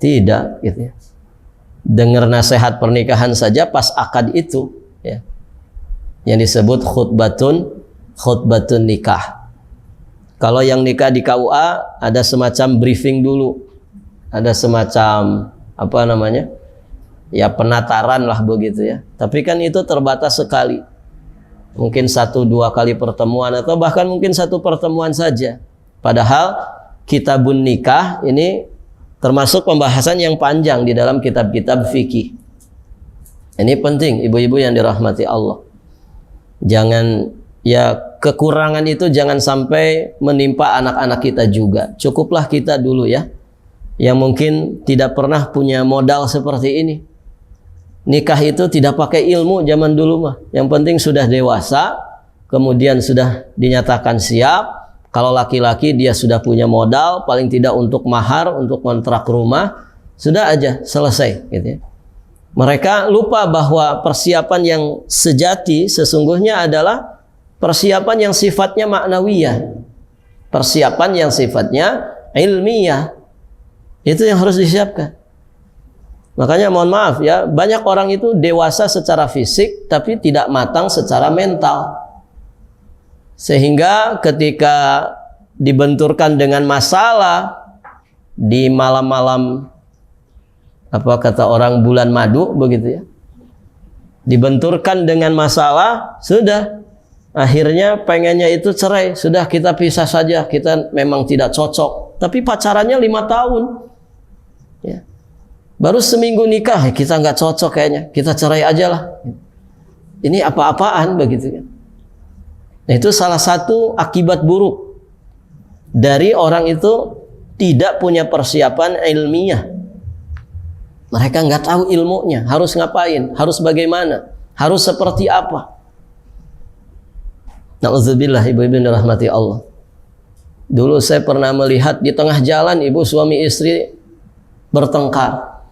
Tidak, gitu ya. Dengar nasihat pernikahan saja pas akad itu, ya, yang disebut khutbatun nikah. Kalau yang nikah di KUA ada semacam briefing dulu, ada semacam apa namanya, ya penataran lah begitu ya. Tapi kan itu terbatas sekali, mungkin 1-2 kali pertemuan atau bahkan mungkin 1 pertemuan saja. Padahal kitabun nikah ini termasuk pembahasan yang panjang di dalam kitab-kitab fikih. Ini penting, ibu-ibu yang dirahmati Allah. Jangan, ya, kekurangan itu jangan sampai menimpa anak-anak kita juga. Cukuplah kita dulu ya, yang mungkin tidak pernah punya modal seperti ini. Nikah itu tidak pakai ilmu zaman dulu mah. Yang penting sudah dewasa, kemudian sudah dinyatakan siap. Kalau laki-laki dia sudah punya modal, paling tidak untuk mahar, untuk kontrak rumah, sudah aja selesai, gitu ya. Mereka lupa bahwa persiapan yang sejati sesungguhnya adalah persiapan yang sifatnya maknawiyah, persiapan yang sifatnya ilmiah. Itu yang harus disiapkan. Makanya mohon maaf ya, banyak orang itu dewasa secara fisik tapi tidak matang secara mental. Sehingga ketika dibenturkan dengan masalah di malam-malam, apa kata orang, bulan madu begitu ya, dibenturkan dengan masalah, sudah akhirnya pengennya itu cerai, sudah kita pisah saja, kita memang tidak cocok. Tapi pacarannya 5 tahun ya. Baru seminggu nikah, kita nggak cocok kayaknya, kita cerai aja lah. Ini apa-apaan begitu kan. Nah, itu salah satu akibat buruk dari orang itu tidak punya persiapan ilmiah. Mereka nggak tahu ilmunya, harus ngapain, harus bagaimana, harus seperti apa. Na'udzubillah, ibu-ibu yang dirahmati Allah. Dulu saya pernah melihat di tengah jalan ibu suami istri bertengkar.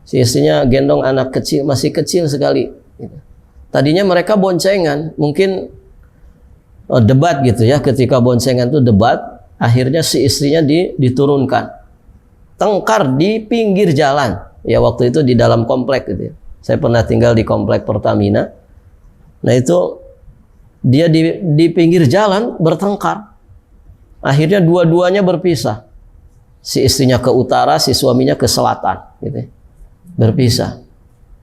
Si istrinya gendong anak kecil, masih kecil sekali. Tadinya mereka boncengan, mungkin debat gitu ya. Ketika boncengan itu debat, akhirnya si istrinya diturunkan. Tengkar di pinggir jalan. Ya waktu itu di dalam komplek gitu ya. Saya pernah tinggal di komplek Pertamina. Nah itu dia di pinggir jalan bertengkar. Akhirnya dua-duanya berpisah. Si istrinya ke utara, si suaminya ke selatan gitu ya. Berpisah.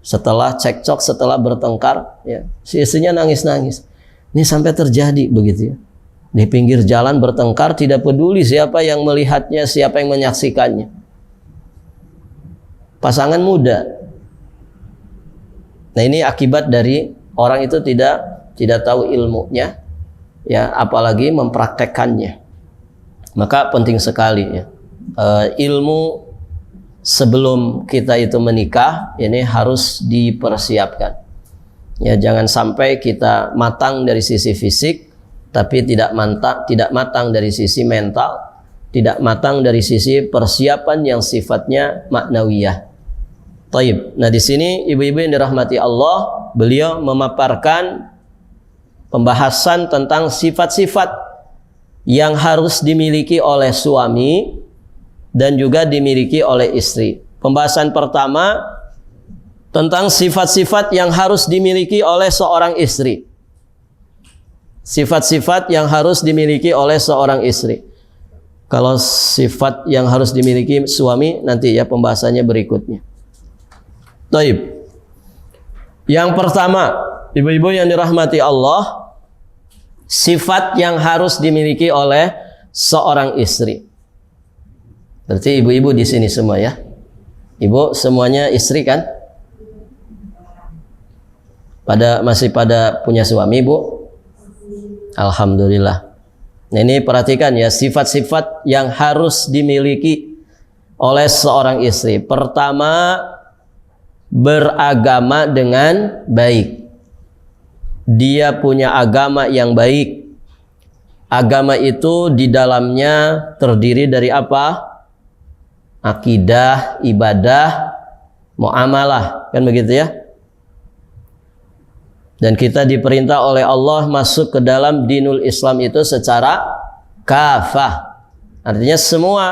Setelah cekcok, setelah bertengkar, ya, si istrinya nangis-nangis. Ini sampai terjadi begitu ya. Di pinggir jalan bertengkar, tidak peduli siapa yang melihatnya, siapa yang menyaksikannya. Pasangan muda. Nah, ini akibat dari orang itu tidak tahu ilmunya, ya, apalagi mempraktekkannya. Maka penting sekali ya, ilmu sebelum kita itu menikah ini harus dipersiapkan. Ya, jangan sampai kita matang dari sisi fisik tapi tidak matang dari sisi mental, tidak matang dari sisi persiapan yang sifatnya maknawiyah. Taib. Nah, di sini ibu-ibu yang dirahmati Allah, beliau memaparkan pembahasan tentang sifat-sifat yang harus dimiliki oleh suami dan juga dimiliki oleh istri. Pembahasan pertama tentang sifat-sifat yang harus dimiliki oleh seorang istri. Sifat-sifat yang harus dimiliki oleh seorang istri. Kalau sifat yang harus dimiliki suami nanti ya pembahasannya berikutnya. Taib. Yang pertama, ibu-ibu yang dirahmati Allah, sifat yang harus dimiliki oleh seorang istri. Berarti ibu-ibu di sini semua ya. Ibu semuanya istri kan? Masih pada punya suami, Bu? Alhamdulillah. Nah, ini perhatikan ya, sifat-sifat yang harus dimiliki oleh seorang istri. Pertama, beragama dengan baik. Dia punya agama yang baik. Agama itu di dalamnya terdiri dari apa? Akidah, ibadah, muamalah, kan begitu ya. Dan kita diperintah oleh Allah masuk ke dalam dinul Islam itu secara kafah. Artinya semua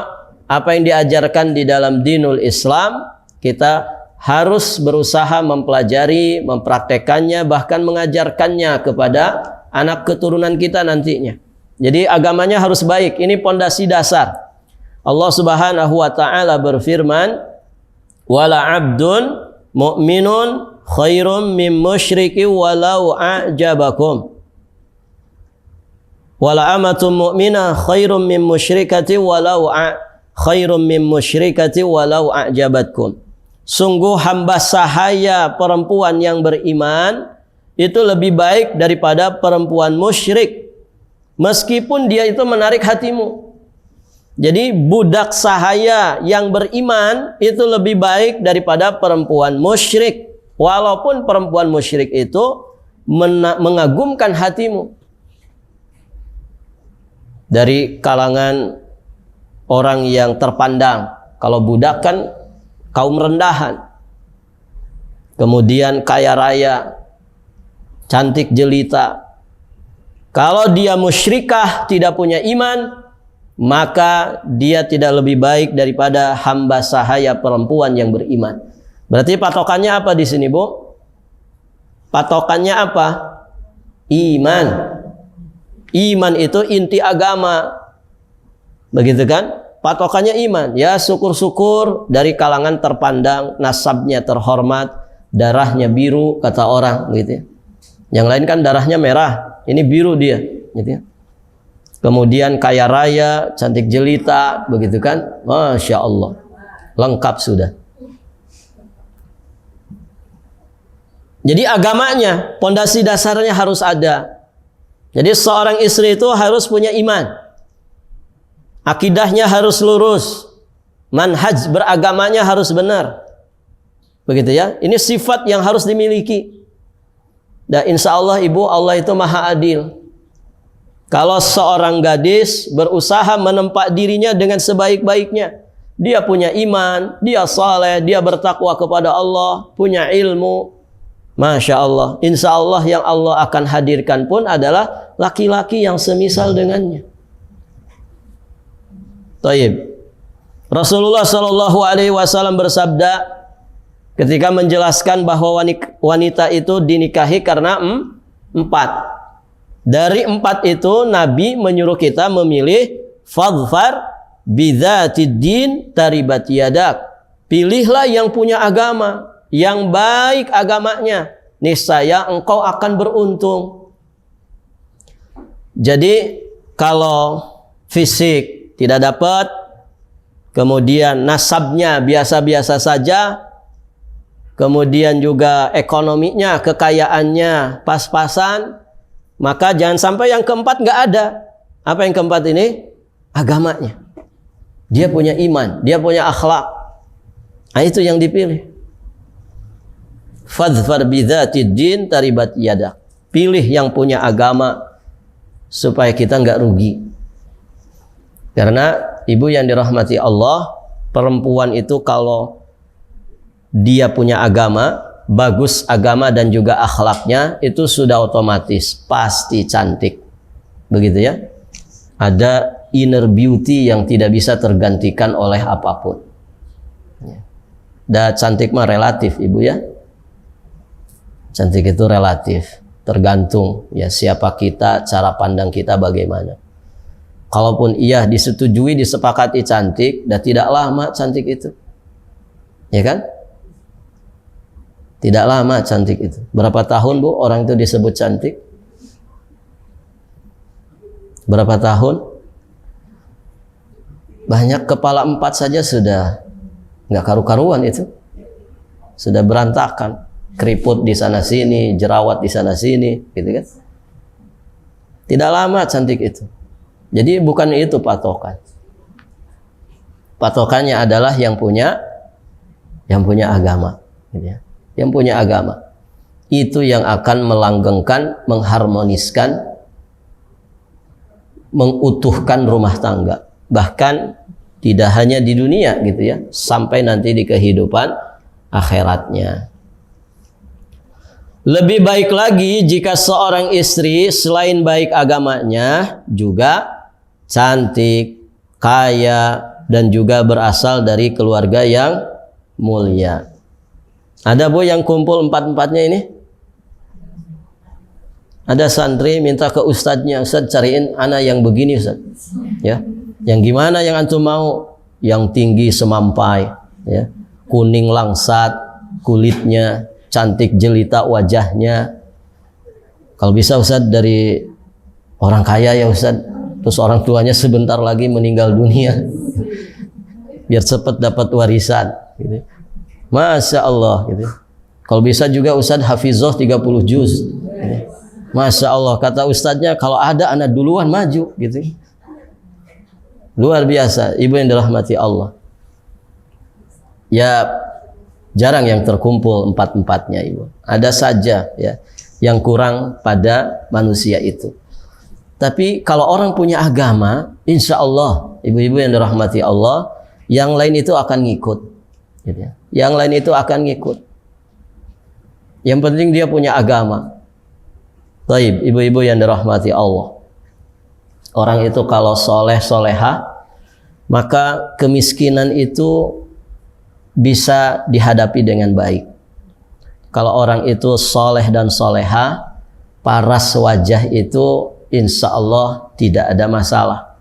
apa yang diajarkan di dalam dinul Islam kita harus berusaha mempelajari, mempraktekannya, bahkan mengajarkannya kepada anak keturunan kita nantinya. Jadi agamanya harus baik. Ini pondasi dasar. Allah Subhanahu wa taala berfirman, "Wala 'abdun mu'minun khairum mim musyriki walau a'jabakum." Wala amatun mu'minah khairum mim musyrikati walau khairum mim musyrikati walau a'jabatkum. Sungguh hamba sahaya perempuan yang beriman itu lebih baik daripada perempuan musyrik, meskipun dia itu menarik hatimu. Jadi budak sahaya yang beriman itu lebih baik daripada perempuan musyrik, walaupun perempuan musyrik itu mengagumkan hatimu. Dari kalangan orang yang terpandang, kalau budak kan kaum rendahan, kemudian kaya raya, cantik jelita. Kalau dia musyrikah, tidak punya iman, maka dia tidak lebih baik daripada hamba sahaya perempuan yang beriman. Berarti patokannya apa di sini, Bu? Patokannya apa? Iman. Iman itu inti agama. Begitu kan? Patokannya iman. Ya, syukur-syukur dari kalangan terpandang, nasabnya terhormat, darahnya biru kata orang, gitu ya. Yang lain kan darahnya merah, ini biru dia, gitu ya. Kemudian kaya raya, cantik jelita, begitu kan? Masya Allah, lengkap sudah. Jadi agamanya, pondasi dasarnya harus ada. Jadi seorang istri itu harus punya iman, akidahnya harus lurus, manhaj beragamanya harus benar, begitu ya. Ini sifat yang harus dimiliki. Dan insya Allah ibu, Allah itu maha adil. Kalau seorang gadis berusaha menempa dirinya dengan sebaik-baiknya, dia punya iman, dia saleh, dia bertakwa kepada Allah, punya ilmu, Masya Allah, insya Allah yang Allah akan hadirkan pun adalah laki-laki yang semisal dengannya. Taib. Rasulullah Shallallahu Alaihi Wasallam bersabda ketika menjelaskan bahwa wanita itu dinikahi karena 4. Dari 4 itu Nabi menyuruh kita memilih fadfar bidzatid din taribat yadak. Pilihlah yang punya agama, yang baik agamanya, niscaya engkau akan beruntung. Jadi kalau fisik tidak dapat, kemudian nasabnya biasa-biasa saja, kemudian juga ekonominya, kekayaannya pas-pasan, maka jangan sampai yang keempat nggak ada. Apa yang keempat ini? Agamanya. Dia punya iman, dia punya akhlak. Nah, itu yang dipilih. Fadfar bidzatid din taribat yadak. Pilih yang punya agama supaya kita nggak rugi. Karena ibu yang dirahmati Allah, perempuan itu kalau dia punya agama, bagus agama dan juga akhlaknya, itu sudah otomatis pasti cantik. Begitu ya. Ada inner beauty yang tidak bisa tergantikan oleh apapun. Dan cantik mah relatif ibu ya. Cantik itu relatif, tergantung ya siapa kita, cara pandang kita bagaimana. Kalaupun iya disetujui, disepakati cantik, dan tidak lama cantik itu, ya kan? Tidak lama cantik itu. Berapa tahun bu orang itu disebut cantik? Berapa tahun? Banyak kepala 4 saja sudah nggak karu-karuan itu, sudah berantakan, keriput di sana sini, jerawat di sana sini, gitu kan? Tidak lama cantik itu. Jadi bukan itu patokan. Patokannya adalah yang punya agama, gitu ya. Yang punya agama itu yang akan melanggengkan, mengharmoniskan, mengutuhkan rumah tangga. Bahkan tidak hanya di dunia gitu ya, sampai nanti di kehidupan akhiratnya. Lebih baik lagi jika seorang istri selain baik agamanya juga cantik, kaya, dan juga berasal dari keluarga yang mulia. Ada bu yang kumpul empat-empatnya ini? Ada santri minta ke ustadznya, Ustadz cariin anak yang begini Ustadz. Ya, yang gimana yang antum mau? Yang tinggi semampai, ya, kuning langsat kulitnya, cantik jelita wajahnya. Kalau bisa Ustadz dari orang kaya ya Ustadz, terus orang tuanya sebentar lagi meninggal dunia, biar cepat dapat warisan. Gitu. Masya Allah. Gitu. Kalau bisa juga Ustadz hafizah 30 juz. Gitu. Masya Allah, kata ustadznya kalau ada anak duluan maju gitu. Luar biasa, ibu yang dirahmati Allah. Ya jarang yang terkumpul empat-empatnya ibu. Ada saja ya yang kurang pada manusia itu. Tapi kalau orang punya agama, insya Allah ibu-ibu yang dirahmati Allah, yang lain itu akan ngikut. Gitu ya. Yang lain itu akan ngikut. Yang penting dia punya agama. Baik, ibu-ibu yang dirahmati Allah. Orang itu kalau soleh soleha, maka kemiskinan itu bisa dihadapi dengan baik. Kalau orang itu soleh dan soleha, paras wajah itu insya Allah tidak ada masalah.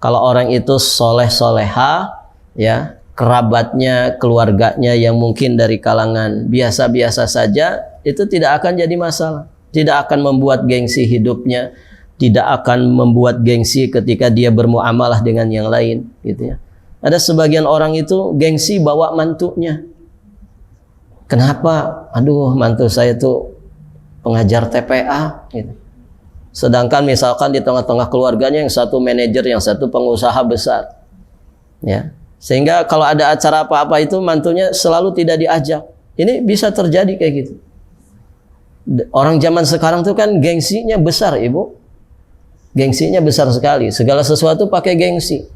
Kalau orang itu soleh soleha, ya kerabatnya, keluarganya yang mungkin dari kalangan biasa-biasa saja, itu tidak akan jadi masalah. Tidak akan membuat gengsi hidupnya, tidak akan membuat gengsi ketika dia bermuamalah dengan yang lain, gitu ya. Ada sebagian orang itu gengsi bawa mantunya. Kenapa? Aduh, mantu saya tuh pengajar TPA, gitu. Sedangkan misalkan di tengah-tengah keluarganya yang satu manajer, yang satu pengusaha besar, ya. Sehingga kalau ada acara apa-apa itu mantunya selalu tidak diajak. Ini bisa terjadi kayak gitu. Orang zaman sekarang tuh kan gengsinya besar ibu. Gengsinya besar sekali. Segala sesuatu pakai gengsi.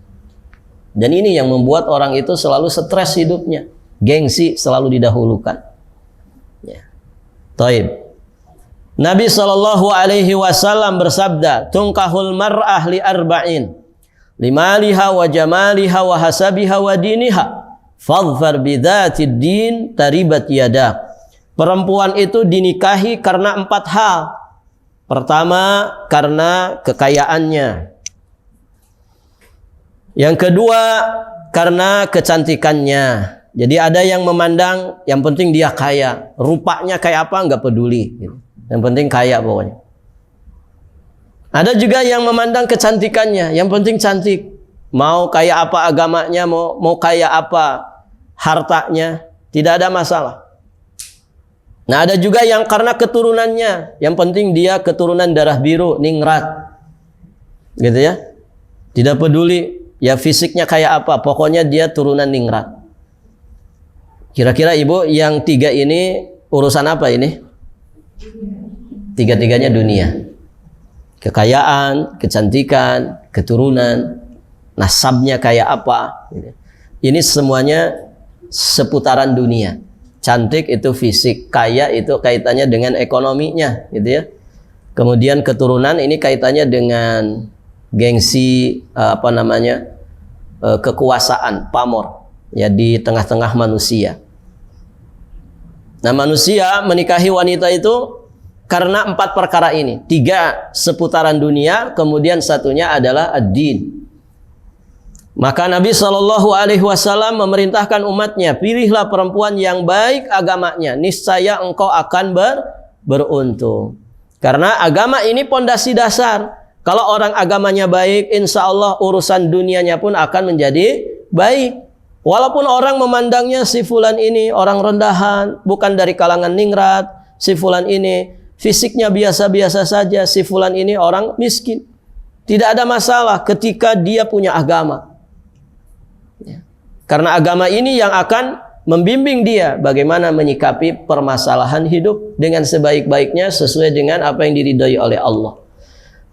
Dan ini yang membuat orang itu selalu stres hidupnya. Gengsi selalu didahulukan. Ya. Taib. Nabi SAW bersabda, "Tunkahul mar'ah li arba'in, limaliha wa jamaliha wa hasabiha wa diniha, fadhfar bidzatid din taribat yadak." Perempuan itu dinikahi karena 4 hal. Pertama, karena kekayaannya. Yang kedua, karena kecantikannya. Jadi ada yang memandang yang penting dia kaya, rupanya kayak apa nggak peduli. Yang penting kaya pokoknya. Ada juga yang memandang kecantikannya, yang penting cantik. Mau kaya apa agamanya, mau kaya apa hartanya, tidak ada masalah. Nah ada juga yang karena keturunannya, yang penting dia keturunan darah biru, ningrat, gitu ya. Tidak peduli ya fisiknya kayak apa, pokoknya dia turunan ningrat. Kira-kira ibu yang 3 ini urusan apa ini? 3-tiganya dunia. Kekayaan, kecantikan, keturunan, nasabnya kayak apa. Ini semuanya seputaran dunia. Cantik itu fisik, kaya itu kaitannya dengan ekonominya, gitu ya. Kemudian keturunan ini kaitannya dengan gengsi, kekuasaan, pamor, ya di tengah-tengah manusia. Nah, manusia menikahi wanita itu karena 4 perkara ini. 3 seputaran dunia, kemudian satunya adalah ad-din. Maka Nabi SAW memerintahkan umatnya, pilihlah perempuan yang baik agamanya, niscaya engkau akan beruntung. Karena agama ini pondasi dasar. Kalau orang agamanya baik, insya Allah urusan dunianya pun akan menjadi baik. Walaupun orang memandangnya si fulan ini orang rendahan, bukan dari kalangan ningrat, si fulan ini fisiknya biasa-biasa saja, si fulan ini orang miskin. Tidak ada masalah ketika dia punya agama. Karena agama ini yang akan membimbing dia bagaimana menyikapi permasalahan hidup dengan sebaik-baiknya sesuai dengan apa yang diridhai oleh Allah.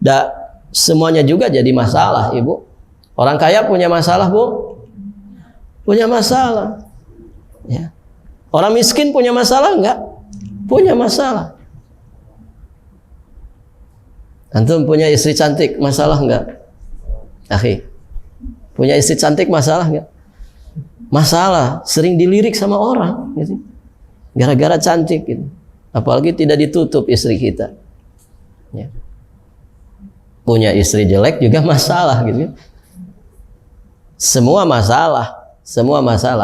Dan semuanya juga jadi masalah, ibu. Orang kaya punya masalah, bu? Punya masalah. Ya. Orang miskin punya masalah enggak? Punya masalah. Antum punya istri cantik, masalah enggak? Akhi, punya istri cantik masalah enggak? Masalah, sering dilirik sama orang gitu. Gara-gara cantik gitu. Apalagi tidak ditutup istri kita. Ya. Punya istri jelek juga masalah gitu. Semua masalah.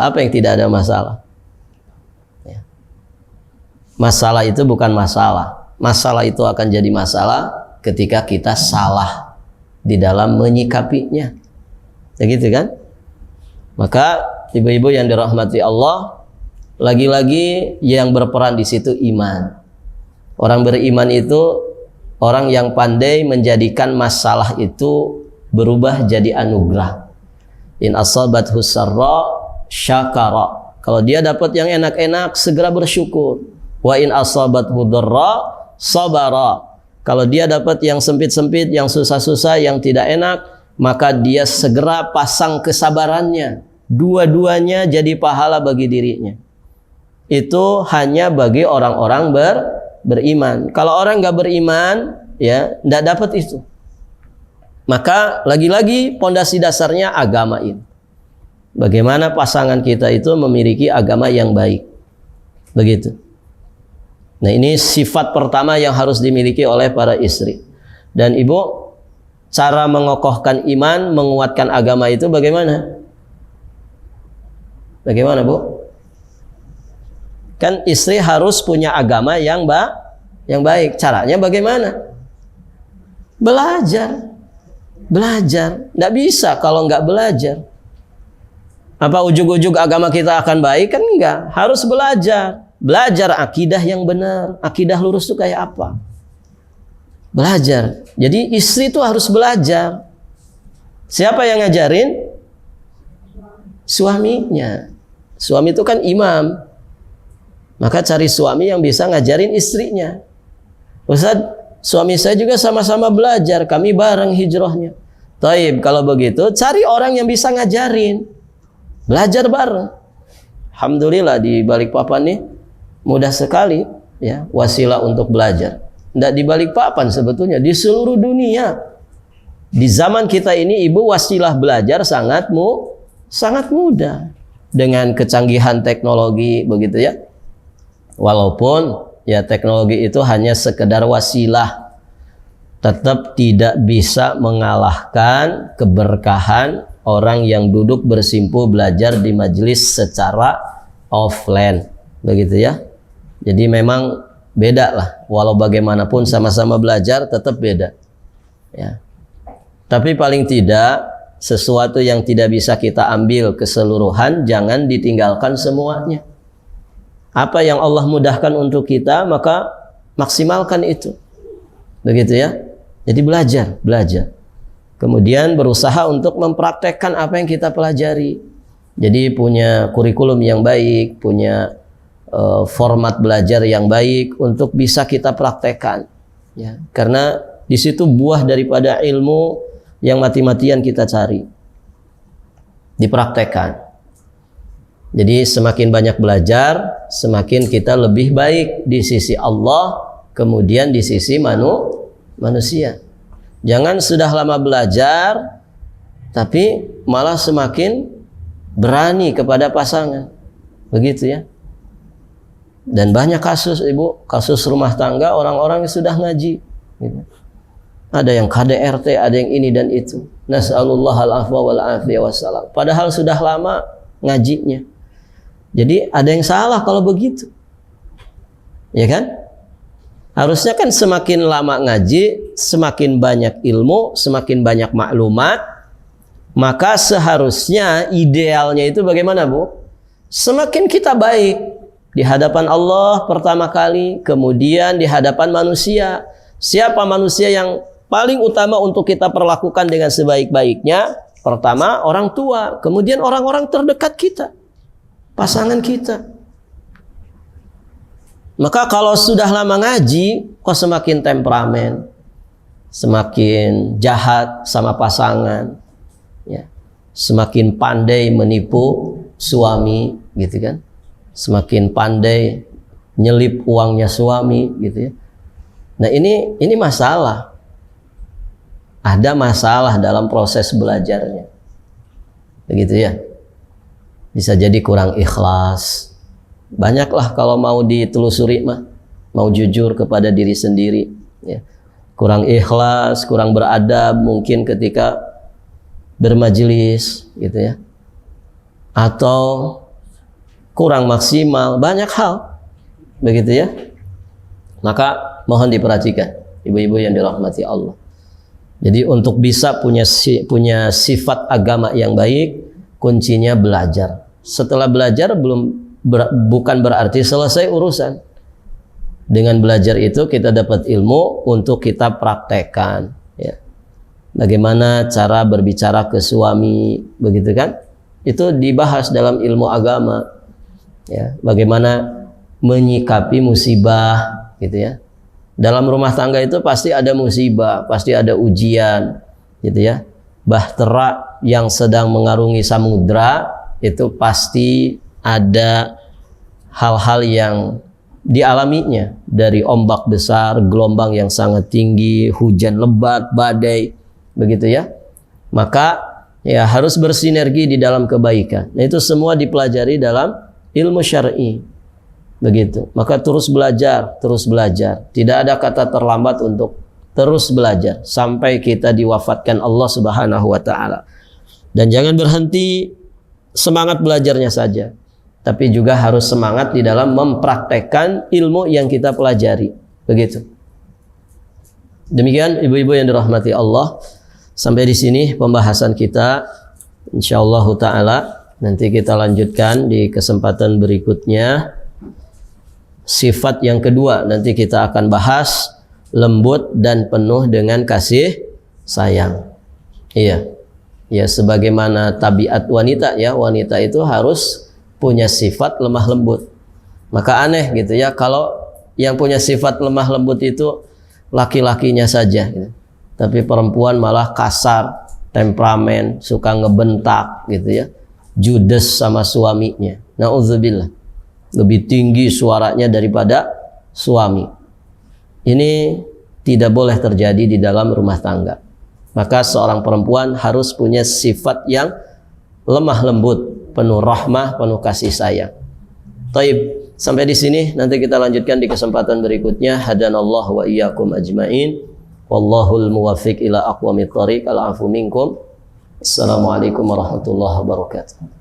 Apa yang tidak ada masalah? Ya. Masalah itu bukan masalah. Masalah itu akan jadi masalah ketika kita salah di dalam menyikapinya. Ya gitu kan? Maka ibu-ibu yang dirahmati Allah, lagi-lagi yang berperan di situ iman. Orang beriman itu orang yang pandai menjadikan masalah itu berubah jadi anugerah. In asabathu sarra syakara. Kalau dia dapat yang enak-enak, segera bersyukur. Wa in asabathu dharra sabara. Kalau dia dapat yang sempit-sempit, yang susah-susah, yang tidak enak, maka dia segera pasang kesabarannya. Dua-duanya jadi pahala bagi dirinya. Itu hanya bagi orang-orang beriman. Kalau orang nggak beriman, ya nggak dapat itu. Maka lagi-lagi pondasi dasarnya agama ini. Bagaimana pasangan kita itu memiliki agama yang baik. Begitu. Nah, ini sifat pertama yang harus dimiliki oleh para istri. Dan ibu, cara mengokohkan iman, menguatkan agama itu bagaimana? Bagaimana, Bu? Kan istri harus punya agama yang baik. Caranya bagaimana? Belajar. Nggak bisa kalau nggak belajar. Apa ujug-ujug agama kita akan baik? Kan enggak. Harus belajar. Belajar akidah yang benar. Akidah lurus itu kayak apa? Belajar. Jadi istri itu harus belajar. Siapa yang ngajarin? Suaminya. Suami itu kan imam. Maka cari suami yang bisa ngajarin istrinya. Ustaz, suami saya juga sama-sama belajar. Kami bareng hijrahnya. Taib, kalau begitu cari orang yang bisa ngajarin. Belajar bareng. Alhamdulillah di Balikpapan nih mudah sekali ya wasilah untuk belajar. Tidak di Balikpapan sebetulnya, di seluruh dunia. Di zaman kita ini ibu wasilah belajar sangat mudah. Dengan kecanggihan teknologi begitu ya. Walaupun ya teknologi itu hanya sekedar wasilah, tetap tidak bisa mengalahkan keberkahan orang yang duduk bersimpuh belajar di majelis secara offline, begitu ya. Jadi memang beda lah, walau bagaimanapun sama-sama belajar tetap beda ya. Tapi paling tidak sesuatu yang tidak bisa kita ambil keseluruhan jangan ditinggalkan semuanya. Apa yang Allah mudahkan untuk kita, maka maksimalkan itu. Begitu ya. Jadi belajar. Kemudian berusaha untuk mempraktekkan apa yang kita pelajari. Jadi punya kurikulum yang baik, punya format belajar yang baik untuk bisa kita praktekkan. Ya. Karena di situ buah daripada ilmu yang mati-matian kita cari. Dipraktekkan. Jadi semakin banyak belajar, semakin kita lebih baik di sisi Allah, kemudian di sisi manusia. Jangan sudah lama belajar, tapi malah semakin berani kepada pasangan. Begitu ya. Dan banyak kasus ibu, kasus rumah tangga orang-orang yang sudah ngaji. Gitu. Ada yang KDRT, ada yang ini dan itu. Nas'alullah al-afwa wal-afiyah wassalam. Padahal sudah lama ngajinya. Jadi ada yang salah kalau begitu. Ya kan? Harusnya kan semakin lama ngaji, semakin banyak ilmu, semakin banyak maklumat, maka seharusnya idealnya itu bagaimana, Bu? Semakin kita baik di hadapan Allah pertama kali, kemudian di hadapan manusia. Siapa manusia yang paling utama untuk kita perlakukan dengan sebaik-baiknya? Pertama orang tua, kemudian orang-orang terdekat kita, pasangan kita. Maka kalau sudah lama ngaji, kok semakin temperamen, semakin jahat sama pasangan, ya, semakin pandai menipu suami, gitu kan? semakin pandai nyelip uangnya suami gitu ya. Nah ini masalah. Ada masalah dalam proses belajarnya. Begitu ya. Bisa jadi kurang ikhlas. Banyaklah kalau mau ditelusuri mah, mau jujur kepada diri sendiri ya. Kurang ikhlas, kurang beradab mungkin ketika bermajelis gitu ya. Atau kurang maksimal, banyak hal. Begitu ya. Maka mohon diperhatikan ibu-ibu yang dirahmati Allah. Jadi untuk bisa punya sifat agama yang baik, kuncinya belajar. Setelah belajar bukan berarti selesai urusan. Dengan belajar itu kita dapat ilmu untuk kita praktekkan ya. Bagaimana cara berbicara ke suami, begitu kan? Itu dibahas dalam ilmu agama ya. Bagaimana menyikapi musibah gitu ya. Dalam rumah tangga itu pasti ada musibah, pasti ada ujian gitu ya. Bahtera yang sedang mengarungi samudra itu pasti ada hal-hal yang dialaminya, dari ombak besar, gelombang yang sangat tinggi, hujan lebat, badai, begitu ya. Maka ya harus bersinergi di dalam kebaikan. Nah itu semua dipelajari dalam ilmu syar'i. Begitu. Maka terus belajar. Tidak ada kata terlambat untuk terus belajar sampai kita diwafatkan Allah Subhanahu wa taala. Dan jangan berhenti semangat belajarnya saja, tapi juga harus semangat di dalam mempraktekkan ilmu yang kita pelajari. Begitu. Demikian ibu-ibu yang dirahmati Allah. Sampai di sini pembahasan kita. Insyaallah taala nanti kita lanjutkan di kesempatan berikutnya. Sifat yang kedua nanti kita akan bahas, lembut dan penuh dengan kasih sayang. Iya. Ya sebagaimana tabiat wanita ya, wanita itu harus punya sifat lemah lembut. Maka aneh gitu ya kalau yang punya sifat lemah lembut itu laki-lakinya saja gitu. Tapi perempuan malah kasar, temperamen, suka ngebentak gitu ya. Judes sama suaminya. Nauzubillah. Lebih tinggi suaranya daripada suami. Ini tidak boleh terjadi di dalam rumah tangga. Maka seorang perempuan harus punya sifat yang lemah lembut, penuh rahmah, penuh kasih sayang. Taib, sampai di sini nanti kita lanjutkan di kesempatan berikutnya. Hadanallahu wa iyyakum ajmain. Wallahul muwaffiq ila aqwamit thoriq. Al-afu minkum. Assalamualaikum warahmatullahi wabarakatuh.